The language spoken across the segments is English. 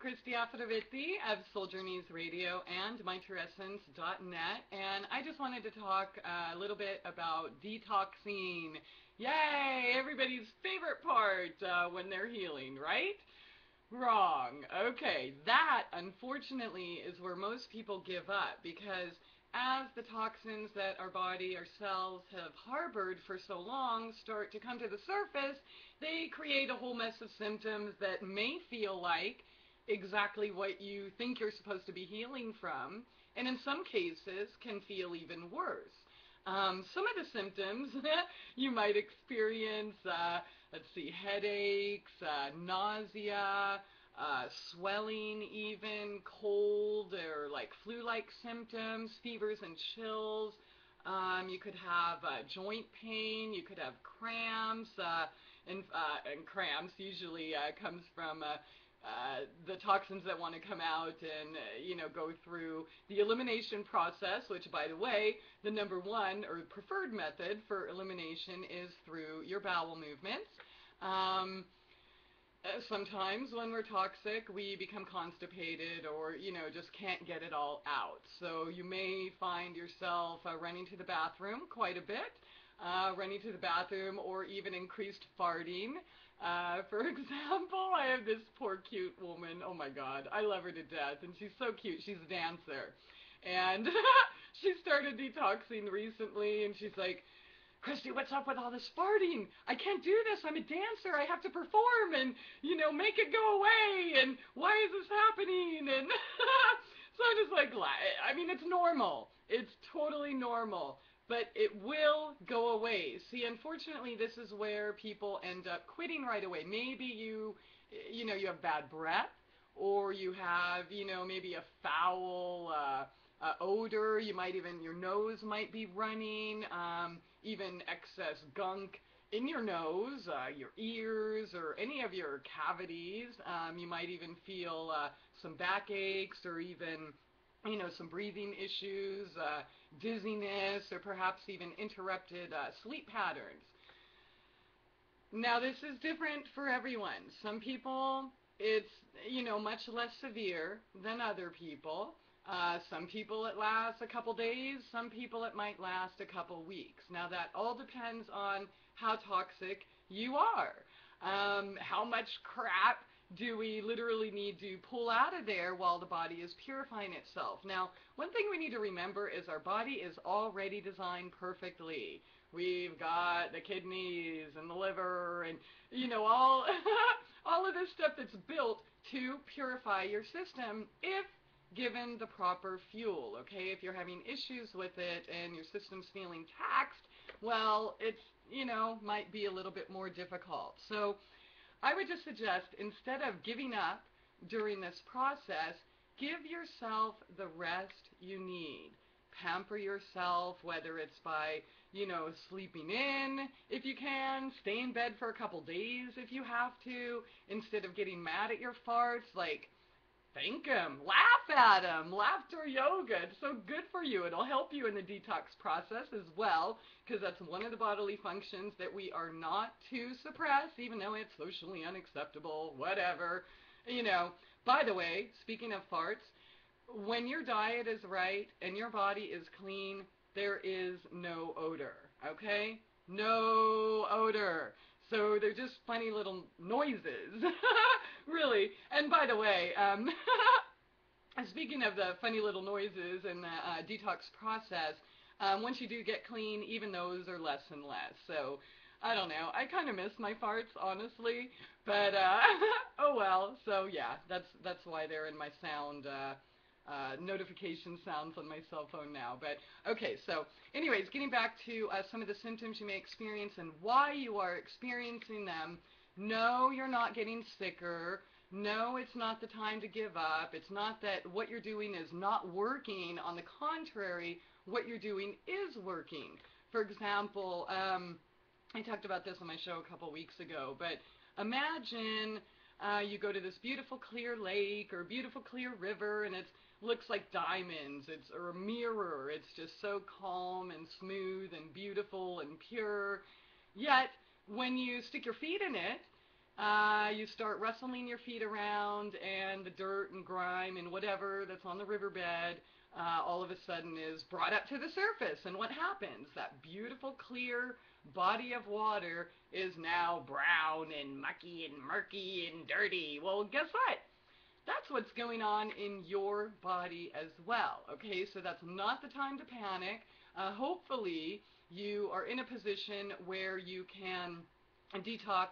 Christie Aphrodite of Soul Journeys Radio and MyTrueEssence.net, and I just wanted to talk a little bit about detoxing. Yay! Everybody's favorite part when they're healing, right? Wrong. Okay, that unfortunately is where most people give up, because as the toxins that our body, our cells have harbored for so long start to come to the surface, they create a whole mess of symptoms that may feel like exactly what you think you're supposed to be healing from, and in some cases can feel even worse. Some of the symptoms you might experience, let's see, headaches, nausea, swelling even, cold or like flu-like symptoms, fevers and chills. You could have joint pain, you could have cramps, and cramps usually comes from the toxins that want to come out and, go through the elimination process, which, by the way, the number one or preferred method for elimination is through your bowel movements. Sometimes when we're toxic, we become constipated or, just can't get it all out. So you may find yourself running to the bathroom quite a bit, running to the bathroom, or even increased farting. For example, I have this poor cute woman. Oh my God, I love her to death, and she's so cute. She's a dancer, and she started detoxing recently, and she's like, Christy, what's up with all this farting? I can't do this. I'm a dancer. I have to perform and, make it go away. And why is this happening? And so I'm just like, it's normal. It's totally normal. But it will go away. See, unfortunately, this is where people end up quitting right away. Maybe you have bad breath, or you have, maybe a foul odor. Your nose might be running, even excess gunk in your nose, your ears, or any of your cavities. You might even feel some backaches, or even some breathing issues, dizziness, or perhaps even interrupted sleep patterns. Now, this is different for everyone. Some people, it's, much less severe than other people. Some people it lasts a couple days, some people it might last a couple weeks. Now, that all depends on how toxic you are. How much crap do we literally need to pull out of there while the body is purifying itself? Now, one thing we need to remember is our body is already designed perfectly. We've got the kidneys and the liver and, all, all of this stuff that's built to purify your system if given the proper fuel, okay? If you're having issues with it and your system's feeling taxed, well, it's, might be a little bit more difficult. So I would just suggest, instead of giving up during this process, give yourself the rest you need. Pamper yourself, whether it's by, sleeping in if you can, stay in bed for a couple days if you have to, instead of getting mad at your farts, like, thank them, laugh at them, laughter yoga. It's so good for you. It'll help you in the detox process as well, because that's one of the bodily functions that we are not to suppress, even though it's socially unacceptable, whatever. By the way, speaking of farts, when your diet is right and your body is clean, there is no odor, okay? No odor. So they're just funny little noises, really. And by the way, speaking of the funny little noises and the detox process, once you do get clean, even those are less and less. So I don't know. I kind of miss my farts, honestly. But oh well. So yeah, that's why they're in my sound. Notification sounds on my cell phone now. But okay, so anyways, getting back to some of the symptoms you may experience and why you are experiencing them. No, you're not getting sicker. No, it's not the time to give up. It's not that what you're doing is not working. On the contrary, what you're doing is working. For example, I talked about this on my show a couple weeks ago, but imagine you go to this beautiful clear lake or beautiful clear river, and it looks like diamonds. It's or a mirror. It's just so calm and smooth and beautiful and pure. Yet, when you stick your feet in it, You start wrestling your feet around, and the dirt and grime and whatever that's on the riverbed all of a sudden is brought up to the surface. And what happens? That beautiful, clear body of water is now brown and mucky and murky and dirty. Well, guess what? That's what's going on in your body as well. Okay, so that's not the time to panic. Hopefully, you are in a position where you can detox.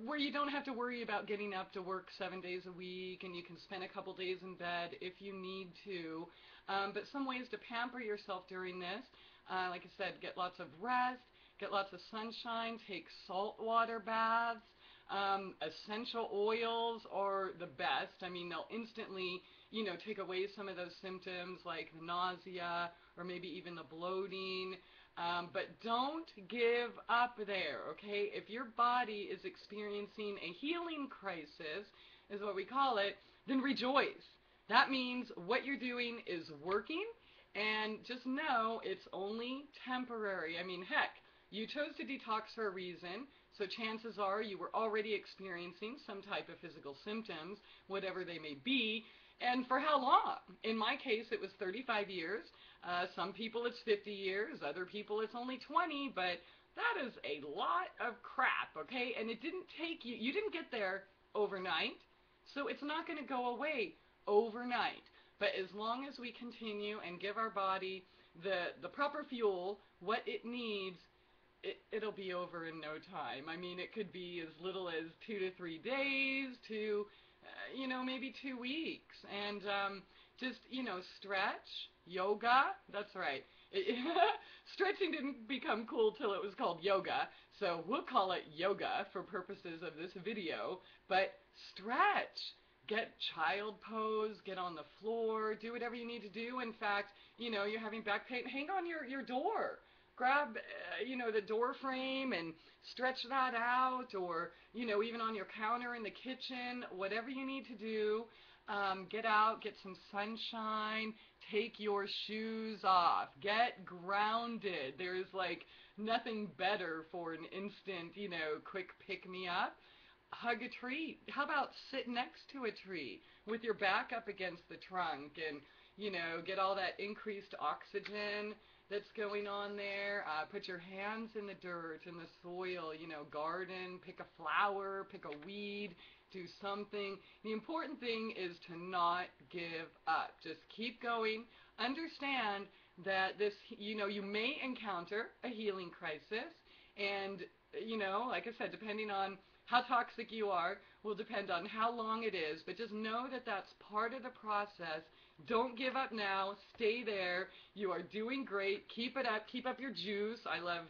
Where you don't have to worry about getting up to work 7 days a week, and you can spend a couple days in bed if you need to. But some ways to pamper yourself during this, like I said, get lots of rest, get lots of sunshine, take saltwater baths. Essential oils are the best. I mean, they'll instantly, take away some of those symptoms like the nausea or maybe even the bloating. But don't give up there, okay? If your body is experiencing a healing crisis, is what we call it, then rejoice. That means what you're doing is working, and just know it's only temporary. I mean, heck, you chose to detox for a reason, so chances are you were already experiencing some type of physical symptoms, whatever they may be. And for how long? In my case, it was 35 years. Some people it's 50 years, other people it's only 20, but that is a lot of crap, okay? And it didn't take you didn't get there overnight, so it's not going to go away overnight. But as long as we continue and give our body the proper fuel, what it needs, it'll be over in no time. I mean, it could be as little as 2 to 3 days to maybe 2 weeks. And just, stretch, yoga, that's right. Stretching didn't become cool till it was called yoga, so we'll call it yoga for purposes of this video. But stretch, get child pose, get on the floor, do whatever you need to do. In fact, you're having back pain, hang on your door. Grab, the door frame and stretch that out, or, even on your counter in the kitchen, whatever you need to do. Get out, get some sunshine, take your shoes off, get grounded. There's like nothing better for an instant, quick pick-me-up. Hug a tree. How about sit next to a tree with your back up against the trunk and, get all that increased oxygen that's going on there. Put your hands in the dirt, in the soil, garden, pick a flower, pick a weed, do something. The important thing is to not give up. Just keep going. Understand that this, you may encounter a healing crisis, and, like I said, depending on how toxic you are will depend on how long it is, but just know that that's part of the process. Don't give up now. Stay there. You are doing great. Keep it up. Keep up your juice. I love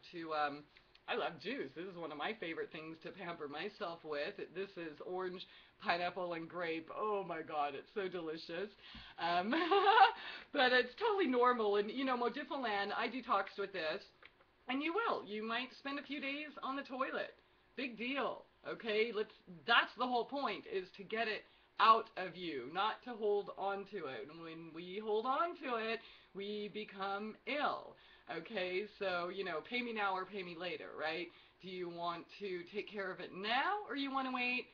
juice. This is one of my favorite things to pamper myself with. This is orange, pineapple, and grape. Oh my God, it's so delicious. But it's totally normal. And, Modifiland, I detoxed with this. And you will. You might spend a few days on the toilet. Big deal. Okay? That's the whole point, is to get it out of you, not to hold on to it. And when we hold on to it, we become ill. Okay, so, pay me now or pay me later, right? Do you want to take care of it now, or you want to wait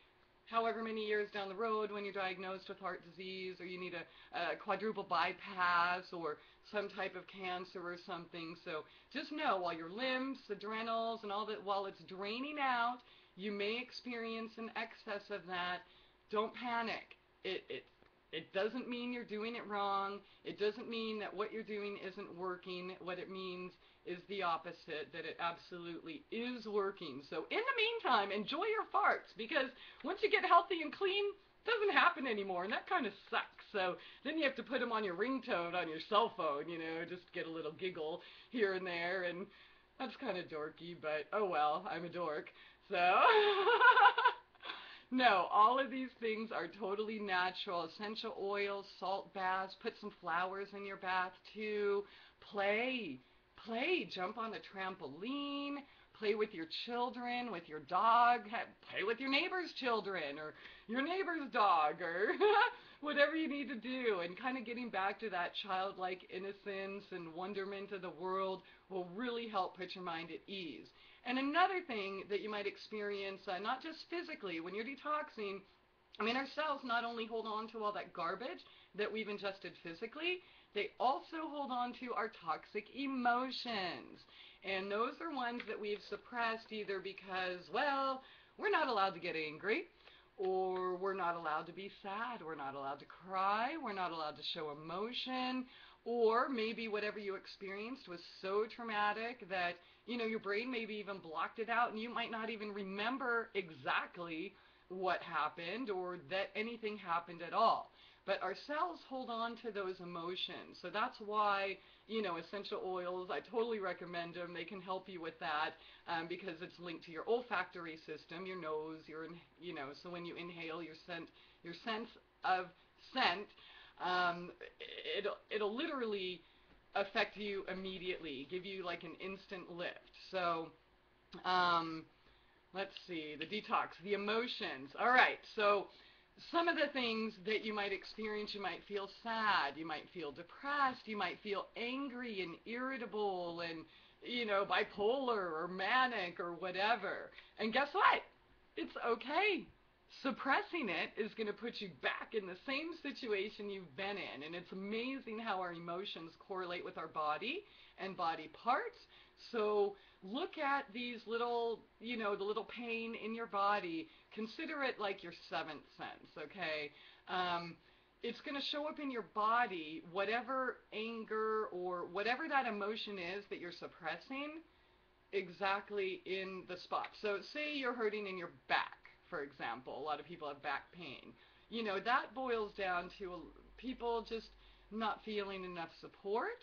however many years down the road when you're diagnosed with heart disease, or you need a quadruple bypass, or some type of cancer or something? So just know, while your limbs, adrenals, and all that, while it's draining out, you may experience an excess of that. Don't panic. It doesn't mean you're doing it wrong. It doesn't mean that what you're doing isn't working. What it means is the opposite, that it absolutely is working. So in the meantime, enjoy your farts, because once you get healthy and clean, it doesn't happen anymore, and that kind of sucks. So then you have to put them on your ringtone on your cell phone, just get a little giggle here and there, and that's kind of dorky, but oh well, I'm a dork. So no, all of these things are totally natural. Essential oils, salt baths, put some flowers in your bath too. Play, jump on the trampoline, play with your children, with your dog, play with your neighbor's children or your neighbor's dog, or whatever you need to do. And kind of getting back to that childlike innocence and wonderment of the world will really help put your mind at ease. And another thing that you might experience, not just physically, when you're detoxing, I mean, our cells not only hold on to all that garbage that we've ingested physically, they also hold on to our toxic emotions. And those are ones that we've suppressed either because, well, we're not allowed to get angry, or we're not allowed to be sad, we're not allowed to cry, we're not allowed to show emotion, or maybe whatever you experienced was so traumatic that, you know, your brain maybe even blocked it out and you might not even remember exactly what happened or that anything happened at all. But our cells hold on to those emotions. So that's why, you know, essential oils, I totally recommend them. They can help you with that because it's linked to your olfactory system, your nose, you know, so when you inhale your sense of scent, it'll literally affect you immediately, give you like an instant lift. So, let's see, the detox, the emotions. All right, so some of the things that you might experience, you might feel sad, you might feel depressed, you might feel angry and irritable and, you know, bipolar or manic or whatever. And guess what? It's okay. Suppressing it is going to put you back in the same situation you've been in. And it's amazing how our emotions correlate with our body and body parts. So look at these little, you know, the little pain in your body. Consider it like your seventh sense, okay? It's going to show up in your body, whatever anger or whatever that emotion is that you're suppressing, exactly in the spot. So say you're hurting in your back, for example. A lot of people have back pain. You know, that boils down to people just not feeling enough support,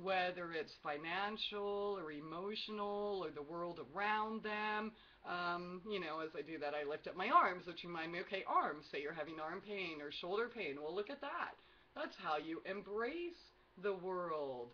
whether it's financial or emotional or the world around them. You know, as I do that, I lift up my arms, which remind me, okay, arms, say you're having arm pain or shoulder pain. Well, look at that. That's how you embrace the world.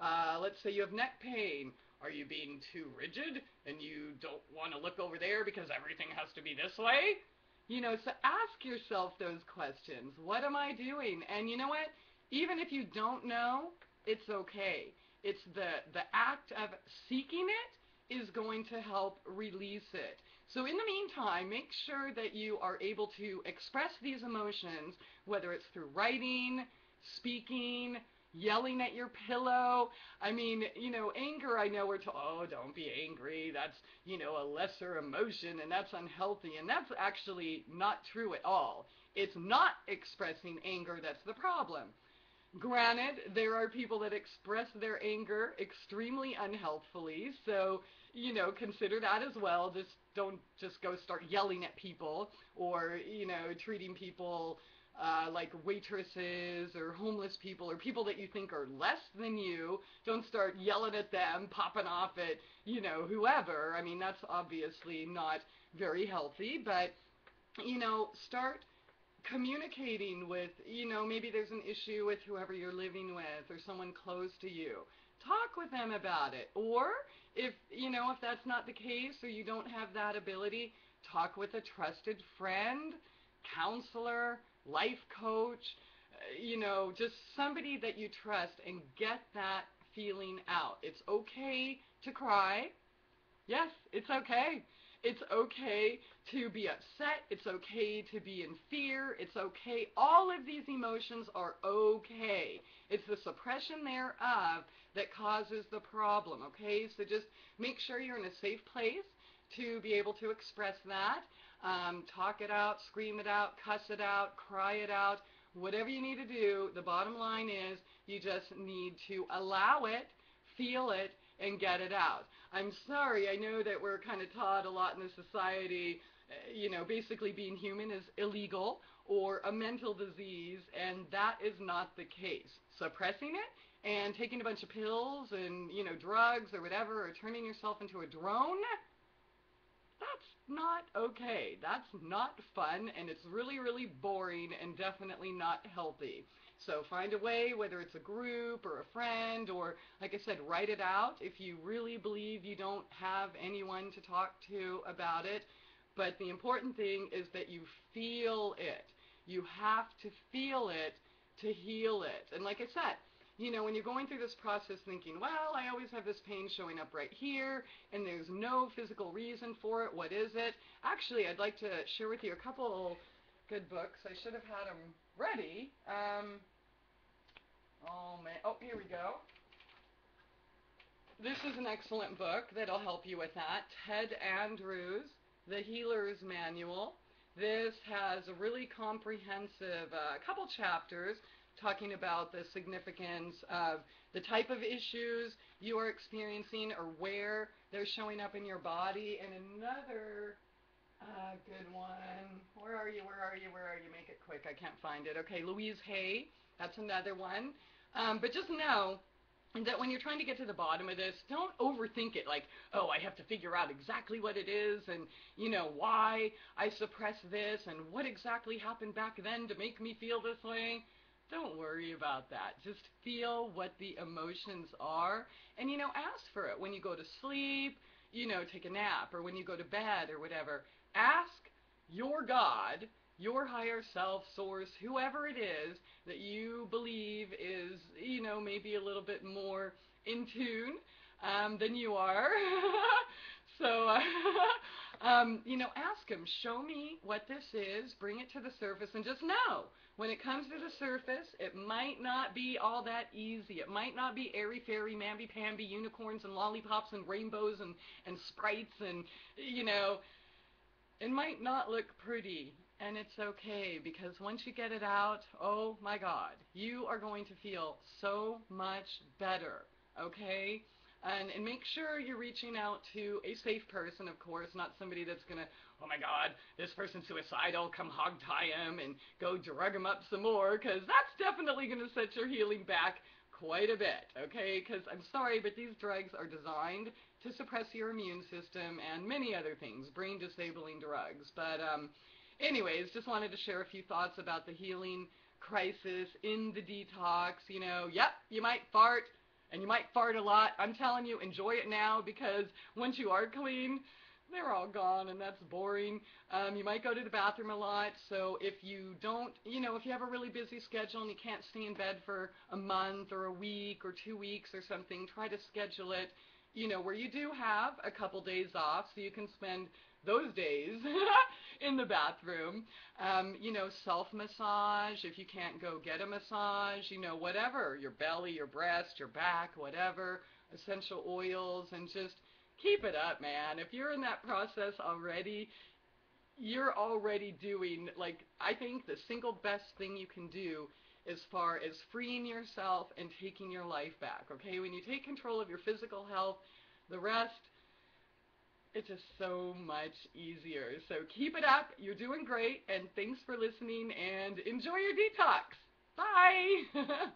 Let's say you have neck pain. Are you being too rigid and you don't want to look over there because everything has to be this way? You know, so ask yourself those questions. What am I doing? And you know what? Even if you don't know, it's okay. It's the act of seeking it is going to help release it. So in the meantime, make sure that you are able to express these emotions, whether it's through writing, speaking, yelling at your pillow. I mean, you know, anger, I know we're told, oh, don't be angry. That's, you know, a lesser emotion and that's unhealthy. And that's actually not true at all. It's not expressing anger that's the problem. Granted, there are people that express their anger extremely unhealthfully, so, you know, consider that as well. Just don't just go start yelling at people or, you know, treating people like waitresses or homeless people or people that you think are less than you. Don't start yelling at them, popping off at, you know, whoever. I mean, that's obviously not very healthy, but, you know, start communicating with, you know, maybe there's an issue with whoever you're living with or someone close to you. Talk with them about it. Or if, you know, if that's not the case or you don't have that ability, talk with a trusted friend, counselor, life coach, you know, just somebody that you trust and get that feeling out. It's okay to cry. Yes, it's okay. It's okay to be upset. It's okay to be in fear. It's okay. All of these emotions are okay. It's the suppression thereof that causes the problem, okay? So just make sure you're in a safe place to be able to express that. Talk it out, scream it out, cuss it out, cry it out, whatever you need to do. The bottom line is you just need to allow it, feel it, and get it out. I'm sorry, I know that we're kind of taught a lot in the society, you know, basically being human is illegal or a mental disease, and that is not the case. Suppressing it and taking a bunch of pills and, you know, drugs or whatever, or turning yourself into a drone, that's not okay. That's not fun, and it's really, really boring and definitely not healthy. So find a way, whether it's a group or a friend, or, like I said, write it out if you really believe you don't have anyone to talk to about it. But the important thing is that you feel it. You have to feel it to heal it. And like I said, you know, when you're going through this process thinking, well, I always have this pain showing up right here, and there's no physical reason for it, what is it? Actually, I'd like to share with you a couple good books. I should have had them ready. Oh, man. Oh, here we go. This is an excellent book that'll help you with that. Ted Andrews, The Healer's Manual. This has a really comprehensive couple chapters talking about the significance of the type of issues you are experiencing or where they're showing up in your body. And another good one. Where are you? Where are you? Where are you? Make it quick. I can't find it. Okay, Louise Hay. That's another one. But just know that when you're trying to get to the bottom of this, don't overthink it like, oh, I have to figure out exactly what it is and, you know, why I suppress this and what exactly happened back then to make me feel this way. Don't worry about that. Just feel what the emotions are and, you know, ask for it when you go to sleep, you know, take a nap, or when you go to bed or whatever. Ask your God, your higher self, source, whoever it is that you believe is, you know, maybe a little bit more in tune than you are. So, you know, ask him, show me what this is, bring it to the surface, and just know, when it comes to the surface, it might not be all that easy. It might not be airy-fairy, mamby-pamby, unicorns and lollipops and rainbows and sprites and, you know, it might not look pretty. And it's okay, because once you get it out, oh my God, you are going to feel so much better, okay? And make sure you're reaching out to a safe person, of course, not somebody that's going to, oh my God, this person's suicidal, come hog tie him and go drug him up some more, because that's definitely going to set your healing back quite a bit, okay? Because I'm sorry, but these drugs are designed to suppress your immune system and many other things, brain disabling drugs. But anyways, just wanted to share a few thoughts about the healing crisis in the detox. You know, yep, you might fart, and you might fart a lot. I'm telling you, enjoy it now, because once you are clean, they're all gone, and that's boring. You might go to the bathroom a lot, so if you don't, you know, if you have a really busy schedule and you can't stay in bed for a month or a week or 2 weeks or something, try to schedule it, you know, where you do have a couple days off so you can spend those days in the bathroom. You know, self-massage, if you can't go get a massage, you know, whatever, your belly, your breast, your back, whatever, essential oils, and just keep it up, man. If you're in that process already, you're already doing, like, I think the single best thing you can do as far as freeing yourself and taking your life back, okay? When you take control of your physical health, the rest, it's just so much easier. So keep it up. You're doing great, and thanks for listening, and enjoy your detox. Bye.